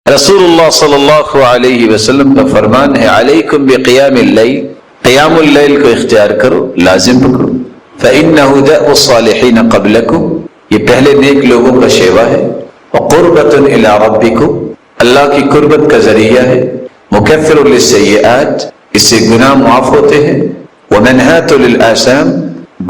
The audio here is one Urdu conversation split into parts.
رسول اللہ صلی اللہ علیہ وسلم کا فرمان ہے علیکم بقیام اللیل، قیام اللیل کو اختیار کرو، لازم پکڑو۔ فإنہ دأب الصالحین قبلکم، یہ پہلے نیک لوگوں کا شیوا ہے۔ وقربۃ الی ربکم، اللہ کی قربت کا ذریعہ ہے۔ مکفر للسیئات، اس سے گناہ معاف ہوتے ہیں۔ ومنہاۃ للآثام،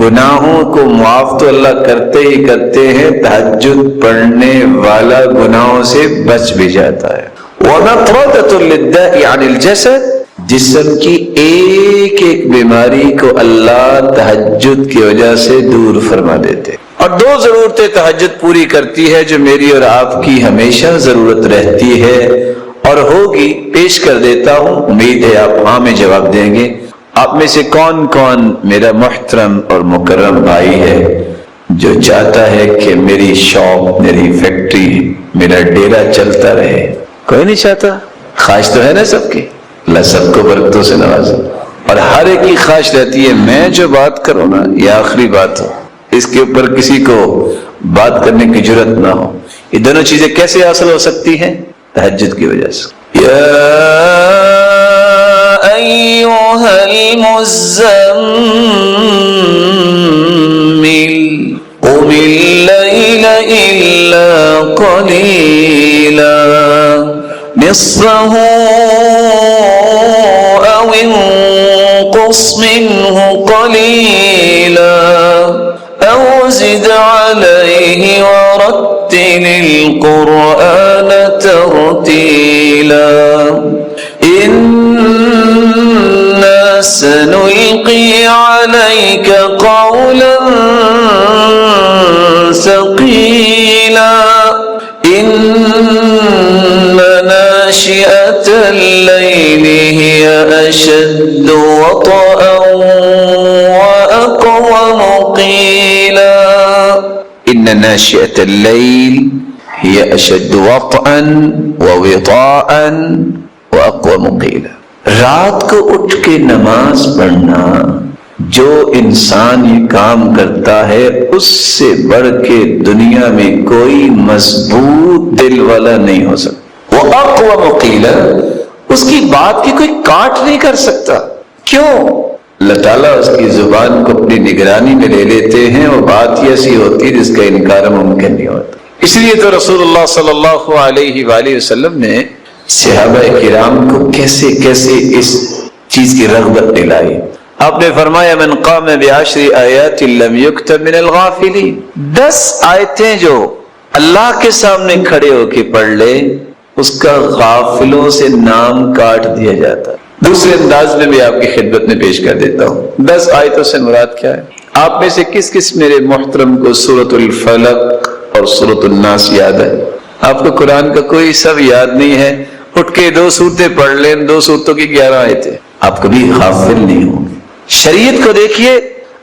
گناہوں کو معاف تو اللہ کرتے ہی کرتے ہیں، تہجد پڑھنے والا گناہوں سے بچ بھی جاتا ہے۔ ومطردۃ للداء عن الجسد، جسم کی ایک ایک بیماری کو اللہ تہجد کی وجہ سے دور فرما دیتے۔ اور دو ضرورتیں تہجد پوری کرتی ہے جو میری اور آپ کی ہمیشہ ضرورت رہتی ہے اور ہوگی، پیش کر دیتا ہوں، امید ہے آپ ہاں میں جواب دیں گے۔ آپ میں سے کون کون میرا محترم اور مکرم بھائی ہے جو چاہتا ہے کہ میری شاپ، میری فیکٹری، میرا ڈیرا چلتا رہے؟ کوئی نہیں چاہتا؟ خواہش تو ہے نا سب کی، اللہ سب کو برکتوں سے نوازے، اور ہر ایک کی خواہش رہتی ہے میں جو بات کروں نا یہ آخری بات ہو، اس کے اوپر کسی کو بات کرنے کی جرت نہ ہو۔ یہ دونوں چیزیں کیسے حاصل ہو سکتی ہیں؟ تہجد کی وجہ سے۔ أيها المزمل قم الليل إلا قليلا نصفه أو انقص منه قليلا أو زد عليه ورتل القرآن ترتيلا إنا سنلقي عليك قولا ثقيلا إن ناشئة الليل هي أشد وطئا وأقوم قيلا إن ناشئة الليل هي أشد وطئا ووطاء وَأَقْوَمُ قِيلًا، رات کو اٹھ کے نماز پڑھنا، جو انسان یہ کام کرتا ہے اس سے بڑھ کے دنیا میں کوئی مضبوط دل والا نہیں ہو سکتا۔ وَأَقْوَمُ قِيلًا، اس کی بات کی کوئی کاٹ نہیں کر سکتا۔ کیوں؟ اللہ تعالیٰ اس کی زبان کو اپنی نگرانی میں لے لیتے ہیں، اور بات ہی ایسی ہوتی ہے جس کا انکار ممکن نہیں ہوتا۔ اس لیے تو رسول اللہ صلی اللہ علیہ وآلہ وسلم نے صحابہ کرام کو کیسے کیسے اس چیز کی رغبت دلائی۔ آپ نے فرمایا من قام بعشر آیات لم یکتب من الغافلین، 10 آیتیں جو اللہ کے سامنے کھڑے ہو کے پڑھ لے اس کا غافلوں سے نام کاٹ دیا جاتا ہے۔ دوسرے انداز میں بھی آپ کی خدمت میں پیش کر دیتا ہوں۔ 10 آیتوں سے مراد کیا ہے؟ آپ میں سے کس کس میرے محترم کو سورۃ الفلق اور سورۃ الناس یاد ہے؟ آپ کو قرآن کا کوئی سب یاد نہیں ہے؟ اٹھ کے 2 سورتیں پڑھ لیں، 2 سورتوں کی 11 آیتیں، آپ کبھی غافل نہیں ہوں گے۔ شریعت کو دیکھیے،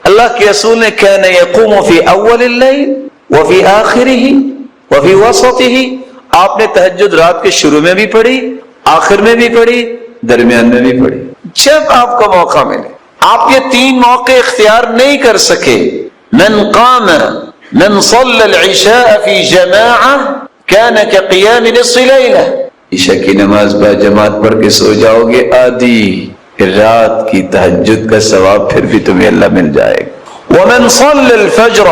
اللہ کے رسول نے کان یقوم فی اول اللیل وفی آخرہ وفی وسطہ، آپ نے تہجد رات کے شروع میں بھی پڑھی، آخر میں بھی پڑھی، درمیان میں بھی پڑھی، جب آپ کو موقع ملے۔ آپ یہ 3 موقع اختیار نہیں کر سکے۔ من قام من صلی العشاء فی جماعہ کان کقیام نصف لیلہ، عشاء کی نماز با جماعت پڑھ کے سو جاؤ گے آدھی رات کی تہجد کا ثواب پھر بھی تمہیں اللہ مل جائے گا۔ ومن صلی الفجر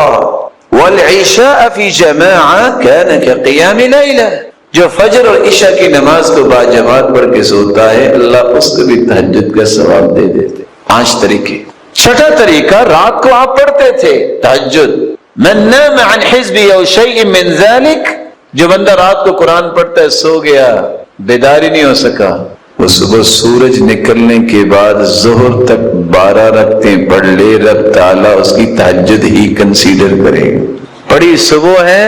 والعشاء فی جماعہ کان کقیام لیلہ، جو فجر اور عشاء کی نماز کو با جماعت پڑھ کے سوتا ہے اللہ اس کو بھی تہجد کا ثواب دے دیتے۔ 5 طریقے۔ چھٹا طریقہ، رات کو آپ پڑھتے تھے تہجد۔ من نام عن حزب او شیء من ذلک، جو بندہ رات کو قرآن پڑھتا ہے سو گیا، بیدار ہی نہیں ہو سکا، وہ صبح سورج نکلنے کے بعد ظہر تک 12 رکعتیں پڑھ لے، رب تعالیٰ اس کی تہجد ہی کنسیڈر کرے گا۔ پڑھی صبح ہے،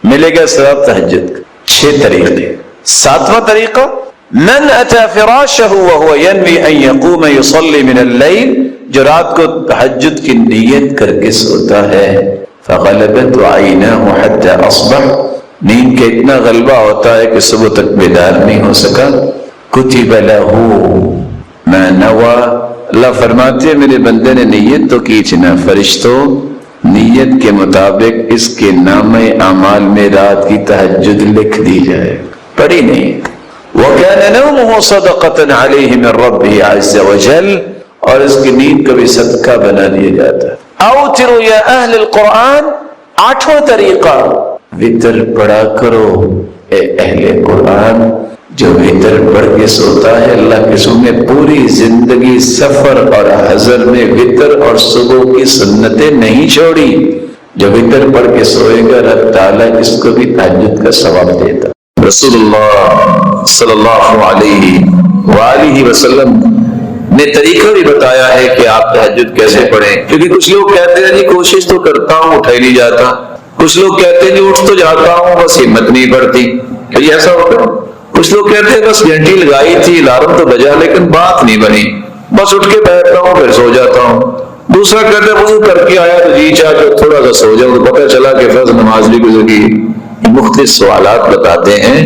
ملے گا ثواب تہجد کا۔ 6 طریقے۔ 7واں طریقہ، من اتی فراشہ وهو ينوی ان یقوم یصلی من اللیل، جو رات کو تہجد کی نیت کر کے سوتا ہے، فغلبت عیناہ حتی اصبح، نیند کا اتنا غلبہ ہوتا ہے کہ صبح تک بیدار نہیں ہو سکا، کتب لہ ما نوی، اللہ فرماتے ہیں میرے بندے نے نیت تو کی تھی نا، فرشتوں نیت کے مطابق اس کے نامہ اعمال میں رات کی تہجد لکھ دی جائے۔ پڑھی نہیں، وَكَانَ نَوْمُهُ صَدَقَةً عَلَيْهِ مِنْ رَبِّهِ عَزَّ وَجَلَّ، اور اس کی نیند کا بھی صدقہ بنا دیا جاتا ہے۔ اوتروا یا اہل القرآن، آٹھواں طریقہ، وتر پڑھا کرو اے اہل قرآن۔ جو وتر پڑھ کے سوتا ہے، اللہ کے رسول نے پوری زندگی سفر اور حضر میں وتر اور صبح کی سنتیں نہیں چھوڑی۔ جو وتر پڑھ کے سوئے گا، اللہ تعالیٰ اس کو بھی تہجد کا ثواب دیتا۔ رسول اللہ صلی اللہ علیہ وآلہ وسلم نے طریقہ بھی بتایا ہے کہ آپ تہجد کیسے پڑھیں، کیونکہ کچھ لوگ کہتے ہیں جی کوشش تو کرتا ہوں اٹھا ہی نہیں جاتا، کچھ لوگ کہتے ہیں جی اٹھ تو جاتا ہوں بس ہمت نہیں پڑتی، کہ ایسا ہوتا ہے؟ کچھ لوگ کہتے ہیں بس گھنٹی لگائی تھی، الارم تو بجا لیکن بات نہیں بنی، بس اٹھ کے بیٹھتا ہوں پھر سو جاتا ہوں۔ دوسرا کہتے ہیں وضو کر کے آیا تو جی چاہ جو تھوڑا سا سو جاؤں، تو پتہ چلا کہ فرض نماز بھی گزر گئی۔ مختلف سوالات بتاتے ہیں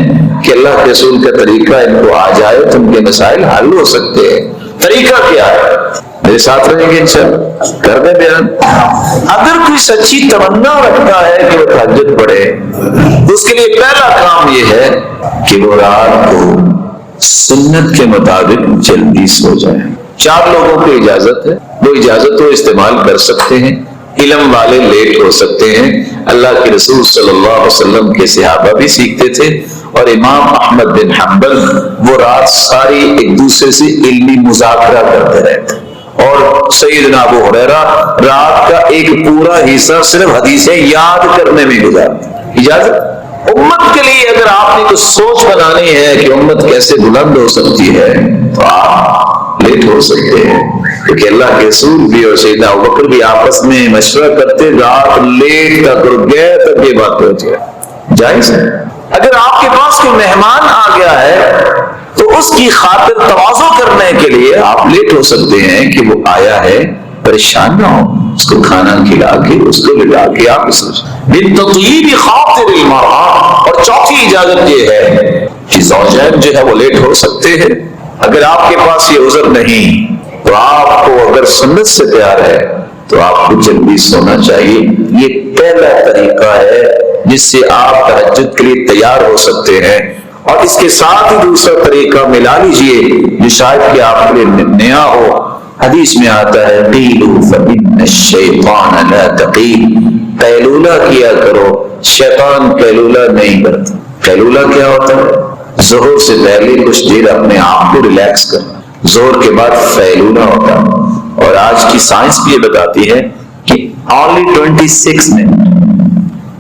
کہ اللہ کے رسول کا طریقہ ان کو آ جائے تو ان کے مسائل حل ہو سکتے ہیں۔ طریقہ کیا ہے؟ میرے ساتھ رہیں گے انشاءاللہ، کر دیں بیان۔ اگر کوئی سچی تمنا رکھتا ہے کہ وہ تہجد پڑھے تو اس کے لیے پہلا کام یہ ہے کہ وہ رات کو سنت کے مطابق جلدی سو جائے۔ 4 لوگوں کو اجازت ہے، وہ اجازت کو استعمال کر سکتے ہیں۔ علم والے لیٹ ہو سکتے ہیں، اللہ کے رسول صلی اللہ علیہ وسلم کے صحابہ بھی سیکھتے تھے، اور امام احمد بن حنبل وہ رات ساری ایک دوسرے سے علمی مذاکرہ کرتے رہتے، اور سیدنا ابو ہریرہ رات کا ایک پورا حصہ صرف حدیثیں یاد کرنے میں گزارتے۔ اجازت امت کے لیے اگر آپ نے کچھ سوچ بنانی ہے کہ امت کیسے بلند ہو سکتی ہے تو آپ لیٹ ہو سکتے ہیں، کیونکہ اللہ کے رسول بھی اور سیدنا ابوبکر بھی آپس میں مشورہ کرتے رات لیٹ تک اور گئے تک یہ بات پہنچ گیا۔ جائز ہے اگر آپ کے پاس کوئی مہمان آ گیا ہے تو اس کی خاطر تواضع کرنے کے لیے آپ لیٹ ہو سکتے ہیں کہ وہ آیا ہے، پریشان نہ ہو، اس کو کھانا کھلا کے اس کو لٹا کے آپ بالتطیب خاطر المرأة۔ اور چوتھی اجازت یہ ہے کہ زوجین جو ہے وہ لیٹ ہو سکتے ہیں۔ اگر آپ کے پاس یہ عذر نہیں تو آپ کو اگر سنت سے پیار ہے تو آپ کو جلدی سونا چاہیے۔ یہ پہلا طریقہ ہے جس سے آپ تہجد کے لیے تیار ہو سکتے ہیں، اور اس کے ساتھ ہی دوسرا طریقہ ملا لیجئے جو شاید کہ آپ کے لیے نیا ہو۔ حدیث میں آتا ہے قیلوا فإن الشیطان لا تقیل، قیلولہ کیا کرو، شیطان قیلولہ نہیں کرتا۔ قیلولہ کیا ہوتا ہے؟ ظہر سے پہلے کچھ دیر اپنے آپ کو ریلیکس کرنا، ظہر کے بعد فیلولہ ہوتا ہے۔ اور آج کی سائنس بھی یہ بتاتی ہے کہ only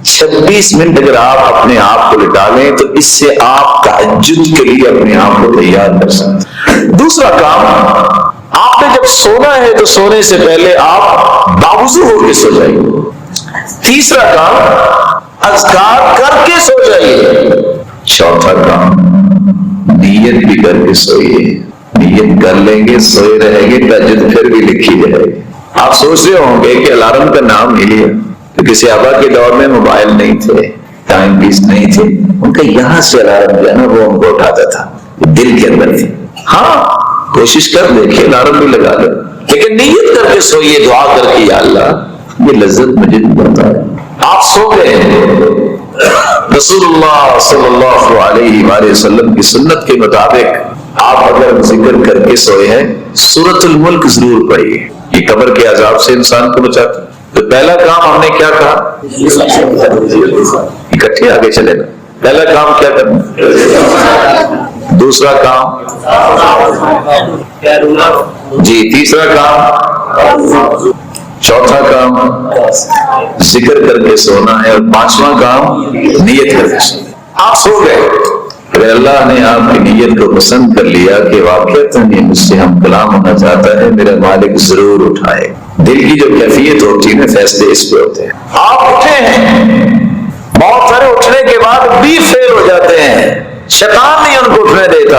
26 منٹ اگر آپ اپنے آپ کو لٹا لیں تو اس سے آپ تہجد کے لیے اپنے آپ کو تیار کر سکتے ہیں۔ دوسرا کام، آپ نے جب سونا ہے تو سونے سے پہلے آپ باوضو ہو کے سو جائیے۔ تیسرا کام، اذکار کر کے سو جائیے۔ چوتھا کام، نیت بھی کر کے سوئیے۔ نیت کر لیں گے، سوئے رہیں گے، تہجد پھر بھی لکھی جائے گی۔ آپ سوچ رہے ہوں گے کہ الارم کا نام ہی لیا، کیونکہ صحابہ کے دور میں موبائل نہیں تھے، ٹائم پیس نہیں تھے، ان کا یہاں سے الارم جو ہے نا وہ ان کو اٹھاتا تھا، دل کے اندر تھی۔ ہاں کوشش کر دیکھیں، الارم بھی لگا لیں، لیکن نیت کر کے سوئیے، دعا کر کے، یا اللہ یہ لذت مجھے بتا ہے۔ آپ سو گئے، رسول اللہ صلی اللہ علیہ وآلہ وسلم کی سنت کے مطابق آپ اگر ذکر کر کے سوئے ہیں سورۃ الملک ضرور پڑھیے، یہ قبر کے عذاب سے انسان کو بچاتا ہے۔ تو پہلا کام ہم نے کیا کہا؟ اکٹھے آگے چلے نا۔ پہلا کام کیا کرنا؟ دوسرا کام جی، تیسرا کام، چوتھا کام ذکر کر کے سونا ہے، اور پانچواں کام نیت کر کے سونا۔ آپ سو گئے، اگر اللہ نے آپ کی نیت کو پسند کر لیا کہ واقعتاً یہ مجھ سے ہم کلام ہونا چاہتا ہے، میرا مالک ضرور اٹھائے۔ دل کی جو کیفیت ہوتی ہے نا، فیصلے اس پہ ہوتے ہیں۔ آپ اٹھے ہیں، بہت سارے اٹھنے کے بعد بھی فیل ہو جاتے ہیں، شیطان نہیں ان کو اٹھنے دیتا۔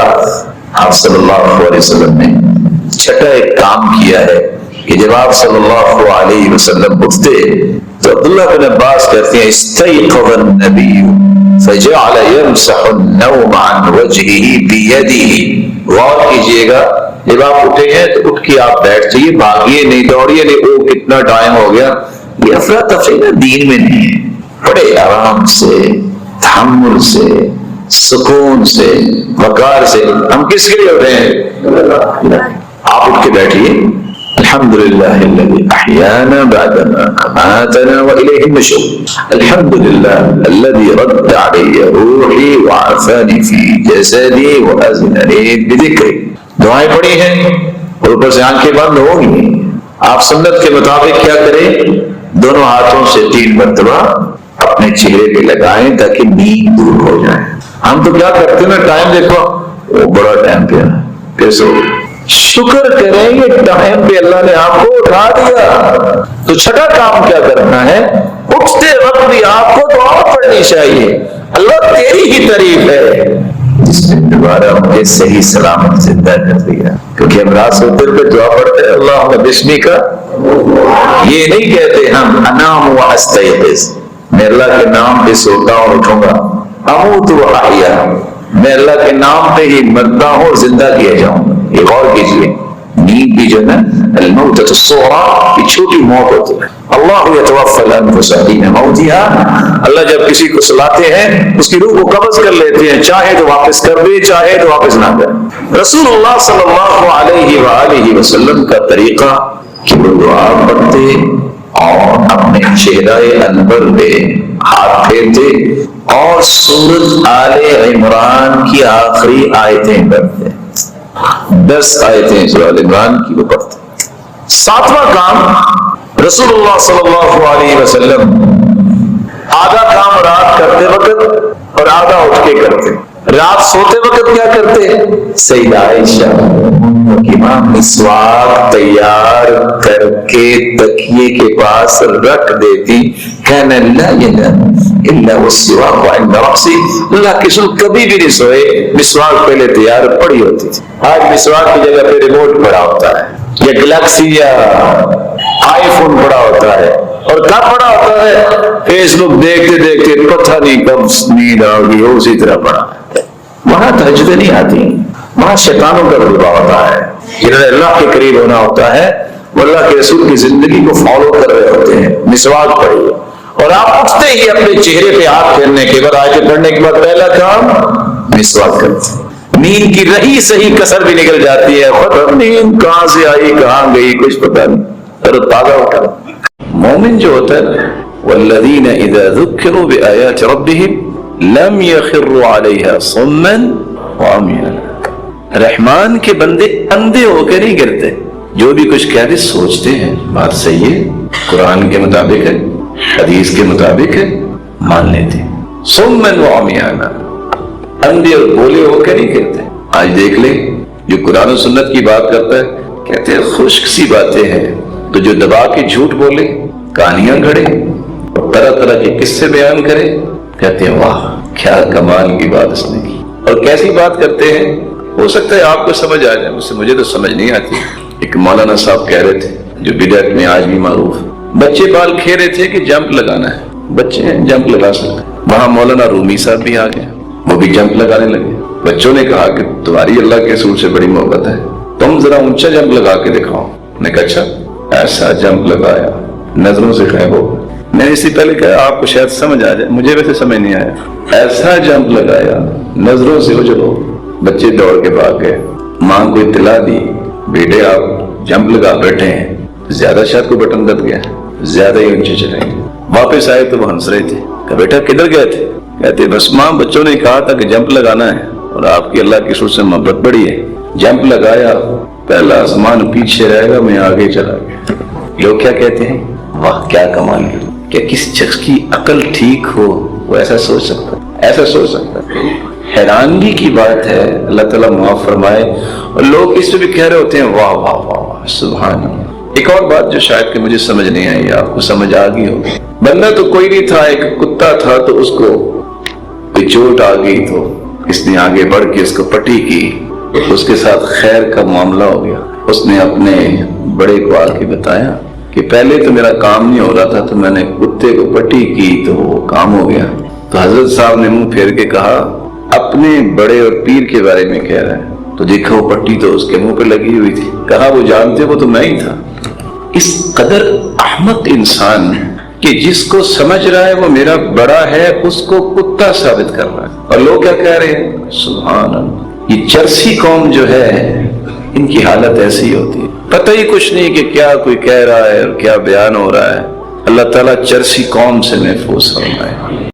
آپ صلی اللہ علیہ وسلم نے چھٹا ایک کام کیا ہے کہ جب آپ صلی اللہ علیہ وسلم اٹھتے تو عبداللہ بن عباس کہتے ہیں استيقظ النبی فجعل يمسح النوم عن وجهه بيده۔ غور کیجئے گا، جب آپ اٹھے ہیں تو اٹھ کے آپ بیٹھ جائیے، بھاگیے نہیں، دوڑیے نہیں، او کتنا ٹائم ہو گیا، یہ افراتفری دین میں نہیں ہے۔ بڑے آرام سے، تحمل سے، سکون سے، وقار سے. ہم کس کے لیے اٹھے ہیں؟ آپ اٹھ کے بیٹھیے. الحمدللہ الذی احیانا بعدما اماتنا والیہ النشور. الحمدللہ الذی رد علی روحی وعافانی فی جسدی واذن لی بذکری. دعائیں پڑھی ہیں اور اوپر سے آنکھیں بند ہوگی. آپ سنت کے مطابق کیا کریں؟ دونوں ہاتھوں سے 3 مرتبہ اپنے چہرے پہ لگائیں تاکہ نیند دور ہو جائے. ہم تو کیا کرتے ہیں نا، ٹائم دیکھو، وہ بڑا ٹائم پہ پھر سو. شکر کریں یہ ٹائم پہ اللہ نے آپ کو اٹھا دیا. تو چھٹا کام کیا کرنا ہے؟ اٹھتے وقت بھی آپ کو دعا پڑھنی چاہیے. اللہ تیری ہی تعریف ہے جس نے دوبارہ مجھے صحیح سلامت زندہ کر دیا. کیونکہ ہم رات سوتے ہوئے دعا پڑھتے ہیں اللہم بسمی کا. یہ نہیں کہتے ہم انام و استیقظ، میں اللہ کے نام پہ سوتا ہوں اٹھوں گا. اموت و احیا، میں اللہ کے نام پہ ہی مرتا ہوں اور زندہ کیا جاؤں گا. یہ غور کیجیے، نیند بھی جو ہے الموتۃ الصغریٰ، یہ چھوٹی موت ہوتی ہے. اللہ یتوفی الانفس حین موتها، اللہ جب کسی کو سلاتے ہیں اس کی روح کو قبض کر لیتے ہیں، چاہے تو واپس کر دے چاہے تو واپس نہ کرے. رسول اللہ صلی اللہ علیہ وآلہ وسلم کا طریقہ کہ وہ دعا پڑھتے اور اپنے چہرہ انور پہ ہاتھ پھیرتے اور سورۃ آل عمران کی آخری آیتیں پڑھتے. 10 آیتیں سورۃ آل عمران کی وہ پڑھتے. 7واں کام رسول اللہ صلی اللہ علیہ وسلم آدھا کام رات کرتے وقت اور آدھا اٹھ کے کرتے. رات سوتے وقت کیا کرتے؟ سیدہ عائشہ مسواک تیار کر کے تکیے کے پاس رکھ دیتی. کان لا ینام الا والسواک عند رأسی، اللہ کے رسول کبھی بھی نہیں سوئے مسواک پہلے تیار پڑی ہوتی تھی. آج مسواک کی جگہ پہ ریموٹ پڑا ہوتا ہے، یا گلیکسی یا آئی فون پڑا ہوتا ہے، اور کب پڑا ہوتا ہے؟ فیس بک دیکھتے دیکھتے پتہ نہیں کب نیند آ گئی ہو اسی طرح پڑا. وہاں تہجدیں نہیں آتی، وہاں شیطانوں کا غلبہ ہوتا ہے. جنہوں نے اللہ کے قریب ہونا ہوتا ہے وہ اللہ کے رسول کی زندگی کو فالو کر رہے ہوتے ہیں. مسواک پڑھیے اور آپ اٹھتے ہی اپنے چہرے پہ ہاتھ پھیرنے کے بعد آیتیں پڑھنے کے بعد پہلا کام مسواک کرتے. نیند کی رہی صحیح کسر بھی نکل جاتی ہے. ختم نیند کہاں سے آئی کہاں گئی کچھ پتہ نہیں، اور تازہ ہوتا. مومن جو ہوتا ہے والذین اذا ذکروا بآیات ربہم لم یخروا علیہا صما وعمیا. رحمان کے بندے اندھے ہو کے نہیں گرتے، جو بھی کچھ کہتے سوچتے ہیں بات صحیح ہے، قرآن کے مطابق ہے، حدیث کے مطابق ہے، مان لیتے ہیں. صما وعمیانا، اندھے اور بولے ہو کے نہیں گرتے. آج دیکھ لیں جو قرآن و سنت کی بات کرتا ہے کہتے ہیں خشک سی باتیں ہیں، تو جو دبا کے جھوٹ بولے، کہانیاں گھڑے، طرح طرح کے قصے بیان کرے، کہتے ہیں واہ کیا کمال کی بات اس نے کی. اور کیسی بات کرتے ہیں، ہو سکتا ہے آپ کو سمجھ آ جائے، مجھے تو سمجھ نہیں آتی. ایک مولانا صاحب کہہ رہے تھے جو بدعت میں آج بھی معروف، بچے بال کھیل رہے تھے کہ جمپ لگانا ہے، بچے ہیں جمپ لگا سکتے. وہاں مولانا رومی صاحب بھی آ گئے، وہ بھی جمپ لگانے لگے. بچوں نے کہا کہ تمہاری اللہ کے رسول سے بڑی محبت ہے، تم ذرا اونچا جمپ لگا کے دکھاؤ. نے کہا اچھا. ایسا جمپ لگایا نظروں سے غائب ہو. میں نے اس سے پہلے کہا آپ کو شاید سمجھ آ جائے، مجھے ویسے سمجھ نہیں آیا. ایسا جمپ لگایا نظروں سے اوجھل ہو. بچے دوڑ کے بھاگ گئے. ماں کو اطلاع دی بیٹے آپ جمپ لگا بیٹھے ہیں، زیادہ شاید کوئی بٹن دب گیا، زیادہ ہی اونچے چلیں گے. واپس آئے تو وہ ہنس رہے تھے. کہ بیٹا کدھر گئے تھے؟ کہتے بس ماں بچوں نے کہا تھا کہ جمپ لگانا ہے اور آپ کی اللہ کی رسول سے محبت بڑی ہے. جمپ لگایا، پہلا آسمان پیچھے رہے گا، میں آگے چلا گیا. لوگ کیا کہتے ہیں واہ کیا کمال ہے. کیا کسی شخص کی عقل ٹھیک ہو وہ ایسا سوچ سکتا ہے؟ ایسا سوچ سکتا ہے؟ حیرانگی کی بات ہے. اللہ تعالیٰ معاف فرمائے. اور لوگ اس پہ بھی کہہ رہے ہوتے ہیں واہ واہ واہ واہ سبحان اللہ. ایک اور بات جو شاید کہ مجھے سمجھ نہیں آئی، آپ کو سمجھ آ گئی ہوگی. بندہ تو کوئی نہیں تھا، ایک کتا تھا، تو اس کو کوئی چوٹ آ گئی تو اس نے آگے بڑھ کے اس کو پٹی کی، اس کے ساتھ خیر کا معاملہ ہو گیا. اس نے اپنے بڑے کو آ کے بتایا کہ پہلے تو میرا کام نہیں ہو رہا تھا، تو میں نے کتے کو پٹی کی تو وہ کام ہو گیا. تو حضرت صاحب نے منہ پھیر کے کہا اپنے بڑے اور پیر کے بارے میں کہہ رہا ہے، تو دیکھا وہ پٹی تو اس کے منہ پہ لگی ہوئی تھی. کہا وہ جانتے وہ تو میں ہی تھا. اس قدر احمق انسان کہ جس کو سمجھ رہا ہے وہ میرا بڑا ہے اس کو کتا ثابت کر رہا ہے. اور لوگ کیا کہہ رہے ہیں؟ سبحان اللہ. یہ چرسی قوم جو ہے ان کی حالت ایسی ہوتی ہے، پتہ ہی کچھ نہیں کہ کیا کوئی کہہ رہا ہے اور کیا بیان ہو رہا ہے. اللہ تعالیٰ چرسی قوم سے محفوظ فرمائے.